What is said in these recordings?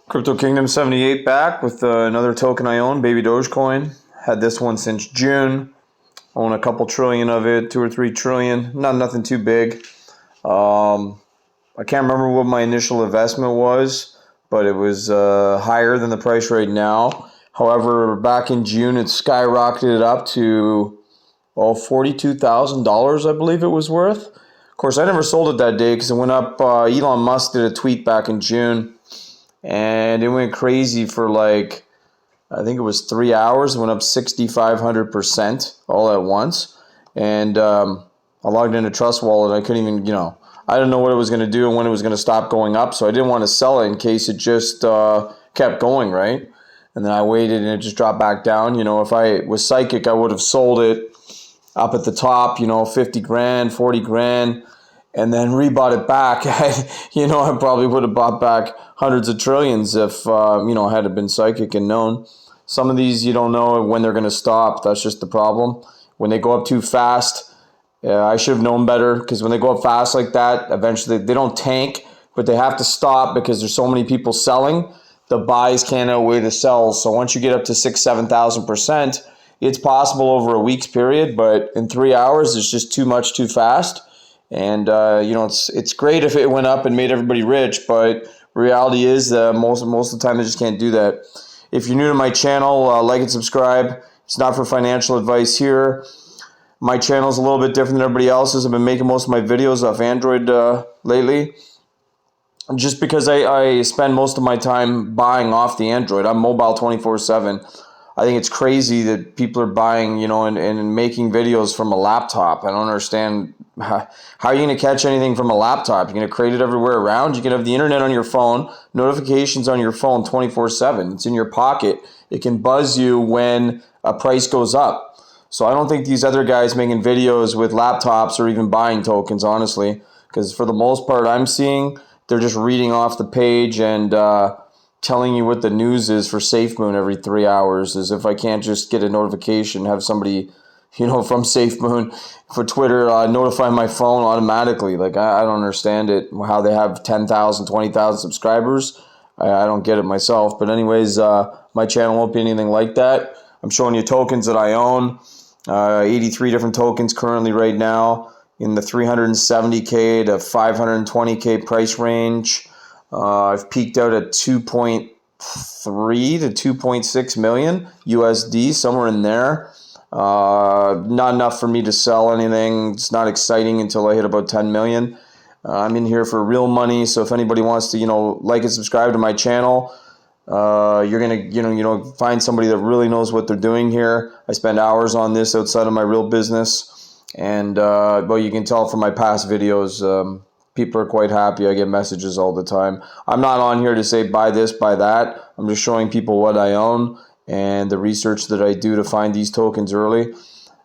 Crypto Kingdom 78 back with another token I own, BabyDoge Coin. Had this one since June. Own a couple trillion of it, 2 or 3 trillion. Nothing too big. I can't remember what my initial investment was, but it was higher than the price right now. However, back in June, it skyrocketed up to $42,000, I believe it was worth. Of course, I never sold it that day because it went up. Elon Musk did a tweet back in June, and it went crazy for like, I think it was 3 hours. It went up 6,500% all at once. And I logged into Trust Wallet. I couldn't even, I didn't know what it was going to do and when it was going to stop going up. So I didn't want to sell it in case it just kept going, right? And then I waited and it just dropped back down. If I was psychic, I would have sold it up at the top, 50 grand, 40 grand, and then rebought it back. I probably would have bought back hundreds of trillions if, I had been psychic and known. Some of these you don't know when they're going to stop. That's just the problem. When they go up too fast, I should have known better, because when they go up fast like that, eventually they don't tank, but they have to stop because there's so many people selling. The buys can't outweigh the sells. So once you get up to 6,000, 7,000%, it's possible over a week's period, but in 3 hours, it's just too much too fast. And it's great if it went up and made everybody rich, but reality is most of the time they just can't do that. If you're new to my channel, like and subscribe. It's not for financial advice here. My channel is a little bit different than everybody else's. I've been making most of my videos off Android lately, just because I spend most of my time buying off the Android. I'm mobile 24/7. I think it's crazy that people are buying, and making videos from a laptop. I don't understand how are you going to catch anything from a laptop? You're going to create it everywhere around. You can have the internet on your phone, notifications on your phone 24/7. It's in your pocket. It can buzz you when a price goes up. So I don't think these other guys making videos with laptops or even buying tokens, honestly, because for the most part I'm seeing, they're just reading off the page and telling you what the news is for SafeMoon every 3 hours, as if I can't just get a notification, have somebody, from SafeMoon for Twitter notify my phone automatically. Like, I don't understand it, how they have 10,000, 20,000 subscribers. I don't get it myself. But anyways, my channel won't be anything like that. I'm showing you tokens that I own, 83 different tokens currently right now in the 370K to 520K price range. I've peaked out at 2.3 to 2.6 million USD, somewhere in there. Not enough for me to sell anything. It's not exciting until I hit about 10 million. I'm in here for real money, so if anybody wants to, like and subscribe to my channel, you're gonna, find somebody that really knows what they're doing here. I spend hours on this outside of my real business, and well, you can tell from my past videos. People are quite happy. I get messages all the time. I'm not on here to say buy this, buy that. I'm just showing people what I own and the research that I do to find these tokens early.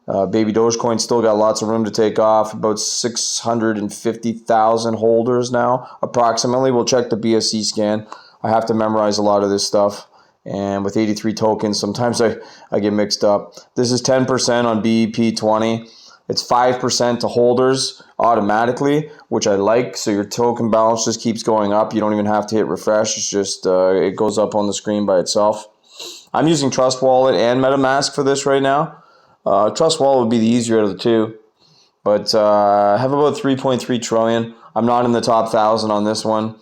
BabyDoge Coin still got lots of room to take off. About 650,000 holders now, approximately. We'll check the BSC scan. I have to memorize a lot of this stuff. And with 83 tokens, sometimes I get mixed up. This is 10% on BEP20. It's 5% to holders automatically, which I like. So your token balance just keeps going up. You don't even have to hit refresh. It's just, it goes up on the screen by itself. I'm using Trust Wallet and MetaMask for this right now. Trust Wallet would be the easier of the two. But I have about 3.3 trillion. I'm not in the top 1,000 on this one.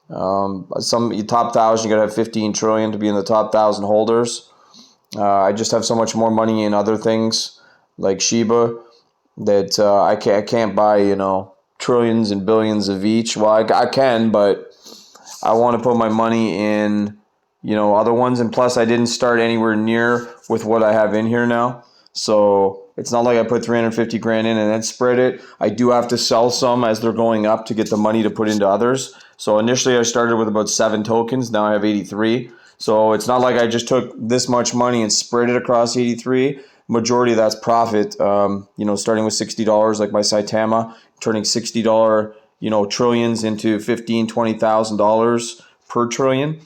Some top 1,000, you gotta have 15 trillion to be in the top 1,000 holders. I just have so much more money in other things like Shiba that I can't buy, trillions and billions of each. Well, I can, but I want to put my money in, other ones. And plus, I didn't start anywhere near with what I have in here now. So it's not like I put 350 grand in and then spread it. I do have to sell some as they're going up to get the money to put into others. So initially, I started with about 7 tokens. Now I have 83. So it's not like I just took this much money and spread it across 83. Majority of that's profit, starting with $60 like my Saitama, turning $60, trillions into $15,000, $20,000 per trillion.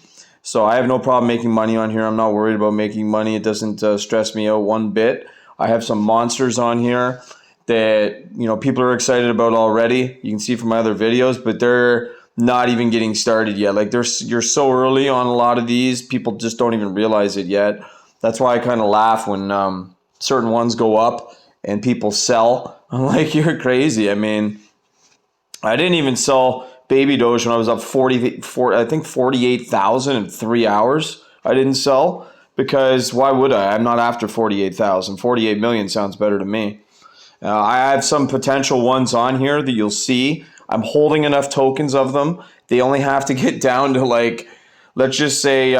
So I have no problem making money on here. I'm not worried about making money. It doesn't stress me out one bit. I have some monsters on here that, people are excited about already. You can see from my other videos, but they're not even getting started yet. Like you're so early on a lot of these, people just don't even realize it yet. That's why I kind of laugh when certain ones go up and people sell. I'm like, you're crazy. I mean, I didn't even sell BabyDoge when I was up 48,000 in 3 hours. I didn't sell because why would I? I'm not after 48,000. 48 million sounds better to me. I have some potential ones on here that you'll see. I'm holding enough tokens of them. They only have to get down to like, let's just say,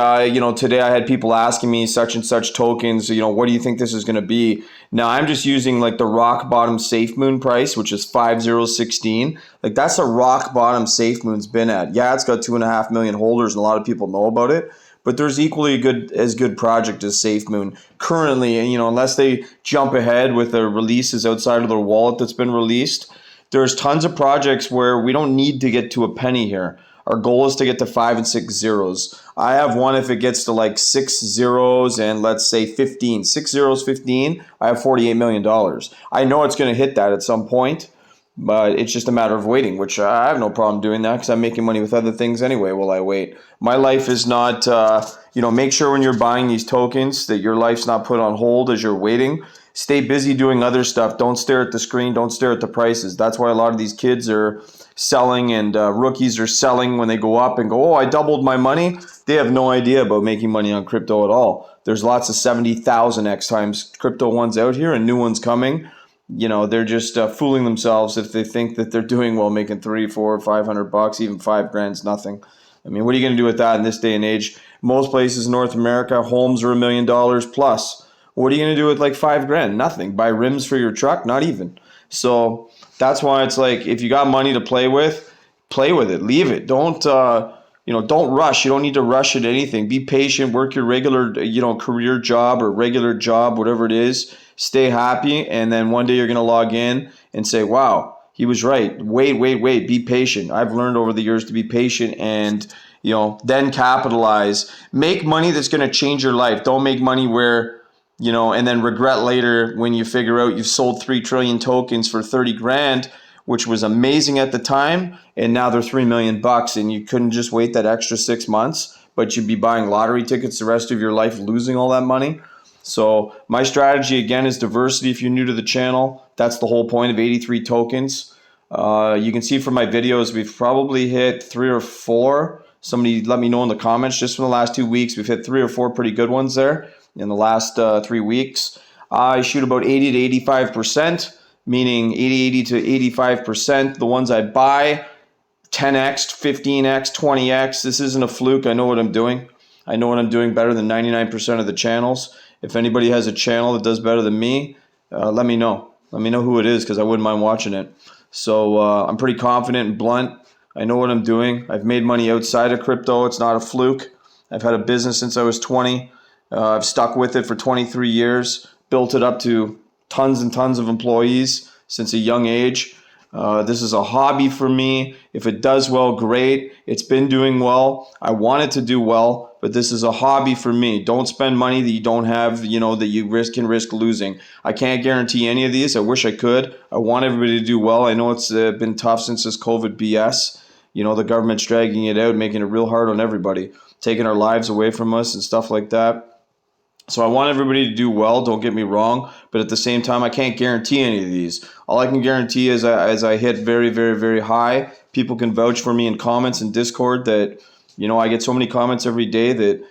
today I had people asking me such and such tokens, what do you think this is going to be? Now I'm just using like the rock bottom safe moon price, which is 5016. Like that's a rock bottom safe moon's been at. Yeah, it's got 2.5 million holders and a lot of people know about it. But there's equally as good project as SafeMoon currently, and unless they jump ahead with the releases outside of their wallet that's been released, there's tons of projects where we don't need to get to a penny here. Our goal is to get to 5 and 6 zeros. I have one if it gets to like 6 zeros and let's say 15. 6 zeros, 15, I have $48 million. I know it's going to hit that at some point, but it's just a matter of waiting, which I have no problem doing that because I'm making money with other things anyway while I wait. My life is not, make sure when you're buying these tokens that your life's not put on hold as you're waiting. Stay busy doing other stuff. Don't stare at the screen. Don't stare at the prices. That's why a lot of these kids are selling and rookies are selling when they go up and go, oh, I doubled my money. They have no idea about making money on crypto at all. There's lots of 70,000 X times crypto ones out here and new ones coming. They're just fooling themselves if they think that they're doing well, making $300, $400, $500, even $5,000's nothing. I mean, what are you going to do with that in this day and age? Most places in North America, homes are $1 million plus. What are you going to do with like $5,000? Nothing. Buy rims for your truck? Not even. So that's why it's like, if you got money to play with it. Leave it. Don't rush. You don't need to rush at anything. Be patient. Work your regular, career job or regular job, whatever it is. Stay happy, and then one day you're going to log in and say, wow, he was right. Wait. Be patient. I've learned over the years to be patient and, then capitalize. Make money that's going to change your life. Don't make money where, and then regret later when you figure out you've sold 3 trillion tokens for 30 grand, which was amazing at the time, and now they're $3 million and you couldn't just wait that extra 6 months, but you'd be buying lottery tickets the rest of your life losing all that money. So my strategy, again, is diversity. If you're new to the channel, that's the whole point of 83 tokens. You can see from my videos, we've probably hit 3 or 4. Somebody let me know in the comments. Just from the last 2 weeks, we've hit 3 or 4 pretty good ones there in the last 3 weeks. I shoot about 80 to 85%, meaning 80 to 85%. The ones I buy, 10x, 15x, 20x. This isn't a fluke. I know what I'm doing. I know what I'm doing better than 99% of the channels. If anybody has a channel that does better than me, let me know. Let me know who it is because I wouldn't mind watching it. So I'm pretty confident and blunt. I know what I'm doing. I've made money outside of crypto. It's not a fluke. I've had a business since I was 20. I've stuck with it for 23 years, built it up to tons and tons of employees since a young age. This is a hobby for me. If it does well, great. It's been doing well. I want it to do well, but this is a hobby for me. Don't spend money that you don't have, that you can risk losing. I can't guarantee any of these. I wish I could. I want everybody to do well. I know it's been tough since this COVID BS. The government's dragging it out, making it real hard on everybody, taking our lives away from us and stuff like that. So I want everybody to do well, don't get me wrong, but at the same time, I can't guarantee any of these. All I can guarantee is as I hit very, very, very high, people can vouch for me in comments and Discord that, I get so many comments every day that,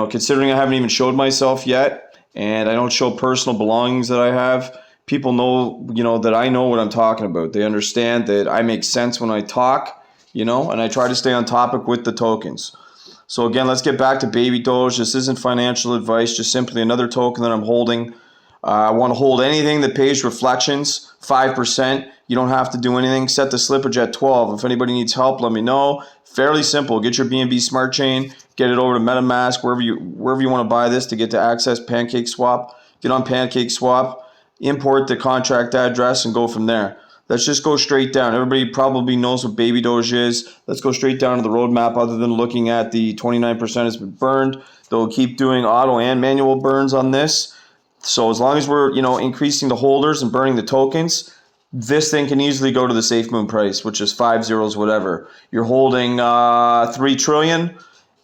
considering I haven't even showed myself yet and I don't show personal belongings that I have, people know, that I know what I'm talking about. They understand that I make sense when I talk, and I try to stay on topic with the tokens. So again, let's get back to BabyDoge. This isn't financial advice, just simply another token that I'm holding. I want to hold anything that pays reflections, 5%. You don't have to do anything. Set the slippage at 12. If anybody needs help, let me know. Fairly simple. Get your BNB Smart Chain, get it over to MetaMask, wherever you want to buy this to get to access PancakeSwap. Get on PancakeSwap, import the contract address, and go from there. Let's just go straight down. Everybody probably knows what BabyDoge is. Let's go straight down to the roadmap other than looking at the 29% has been burned. They'll keep doing auto and manual burns on this. So as long as we're, increasing the holders and burning the tokens, this thing can easily go to the safe moon price, which is 5 zeros, whatever. You're holding 3 trillion,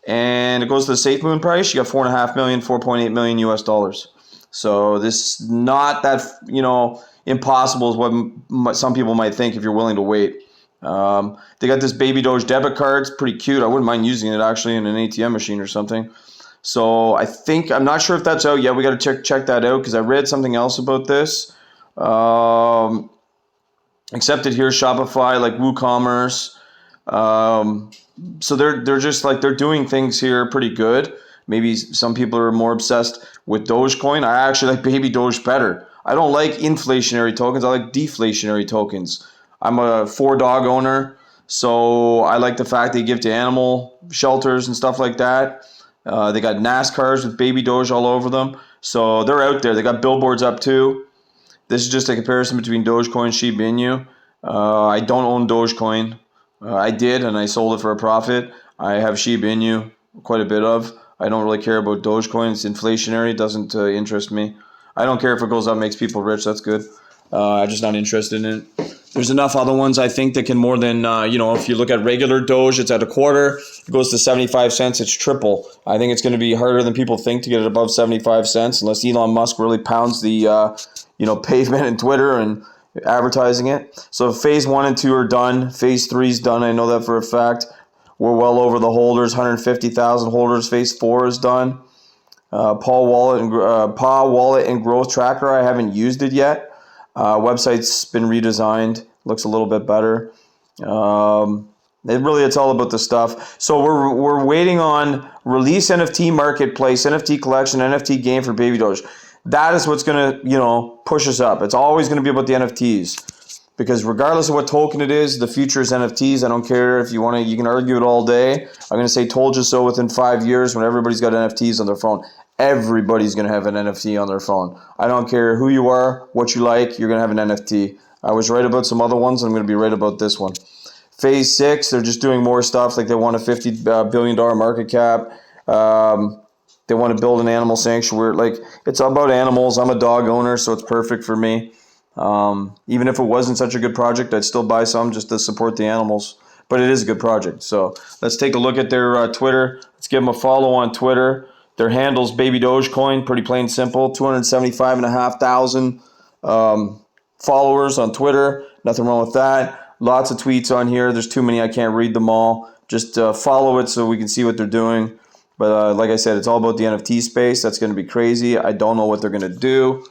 and it goes to the safe moon price. You got 4.5 million, 4.8 million US dollars. So this is not that, impossible as what some people might think if you're willing to wait. They got this BabyDoge debit card. It's pretty cute. I wouldn't mind using it actually in an ATM machine or something. So I'm not sure if that's out yet. We got to check that out because I read something else about this. Accepted here, Shopify, like WooCommerce. So they're just like, they're doing things here pretty good. Maybe some people are more obsessed with Dogecoin. I actually like BabyDoge better. I don't like inflationary tokens. I like deflationary tokens. I'm a 4-dog owner, so I like the fact they give to animal shelters and stuff like that. They got NASCARs with BabyDoge all over them. So they're out there. They got billboards up too. This is just a comparison between Dogecoin and Shiba Inu. I don't own Dogecoin. I did, and I sold it for a profit. I have Shiba Inu, quite a bit of. I don't really care about Dogecoin. It's inflationary. It doesn't interest me. I don't care if it goes up, makes people rich. That's good. I'm just not interested in it. There's enough other ones, I think, that can more than, if you look at regular Doge, it's at a quarter. It goes to 75 cents. It's triple. I think it's going to be harder than people think to get it above 75 cents unless Elon Musk really pounds the, pavement in Twitter and advertising it. So phase 1 and 2 are done. Phase 3 is done. I know that for a fact. We're well over the holders, 150,000 holders. Phase 4 is done. Paw Wallet and Growth Tracker, I haven't used it yet. Website's been redesigned. Looks a little bit better. It's all about the stuff. So we're waiting on release NFT marketplace, NFT collection, NFT game for BabyDoge. That is what's going to, push us up. It's always going to be about the NFTs. Because regardless of what token it is, the future is NFTs. I don't care if you want to, you can argue it all day. I'm going to say told you so within 5 years when everybody's got NFTs on their phone. Everybody's going to have an NFT on their phone. I don't care who you are, what you like, you're going to have an NFT. I was right about some other ones. I'm going to be right about this one. Phase 6, they're just doing more stuff. Like they want a $50 billion market cap. They want to build an animal sanctuary. Like, it's about animals. I'm a dog owner, so it's perfect for me. Even if it wasn't such a good project, I'd still buy some just to support the animals. But it is a good project. So let's take a look at their Twitter. Let's give them a follow on Twitter. Their handle's BabyDoge Coin, pretty plain simple. 275,500 followers on Twitter. Nothing wrong with that. Lots of tweets on here. There's too many. I can't read them all. Just follow it so we can see what they're doing. But like I said, it's all about the NFT space. That's going to be crazy. I don't know what they're going to do.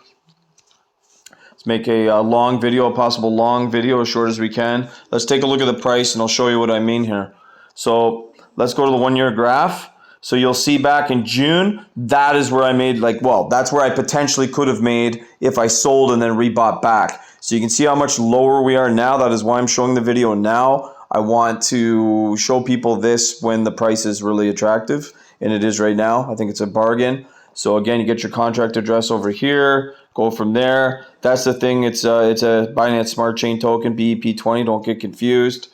Let's make a long video, a possible long video, as short as we can. Let's take a look at the price, and I'll show you what I mean here. So let's go to the 1-year graph. So you'll see back in June, that is where I made, that's where I potentially could have made if I sold and then rebought back. So you can see how much lower we are now. That is why I'm showing the video now. I want to show people this when the price is really attractive, and it is right now. I think it's a bargain. So again, you get your contract address over here, go from there. That's the thing. It's a Binance Smart Chain token, BEP20. Don't get confused.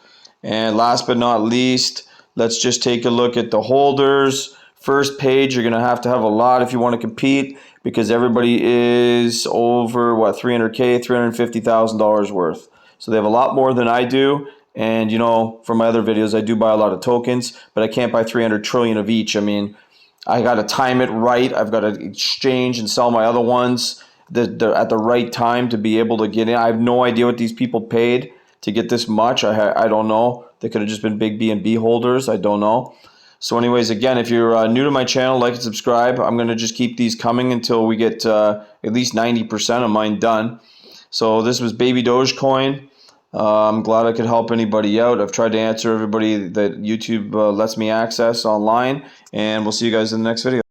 And last but not least, let's just take a look at the holders. First page, you're going to have a lot if you want to compete because everybody is over, $300K, $350,000 worth. So they have a lot more than I do. And, from my other videos, I do buy a lot of tokens, but I can't buy 300 trillion of each. I mean, I got to time it right. I've got to exchange and sell my other ones at the right time to be able to get in. I have no idea what these people paid to get this much. I don't know. They could have just been big BNB holders. I don't know. So anyways, again, if you're new to my channel, like and subscribe. I'm going to just keep these coming until we get at least 90% of mine done. So this was BabyDoge Coin. I'm glad I could help anybody out. I've tried to answer everybody that YouTube lets me access online. And we'll see you guys in the next video.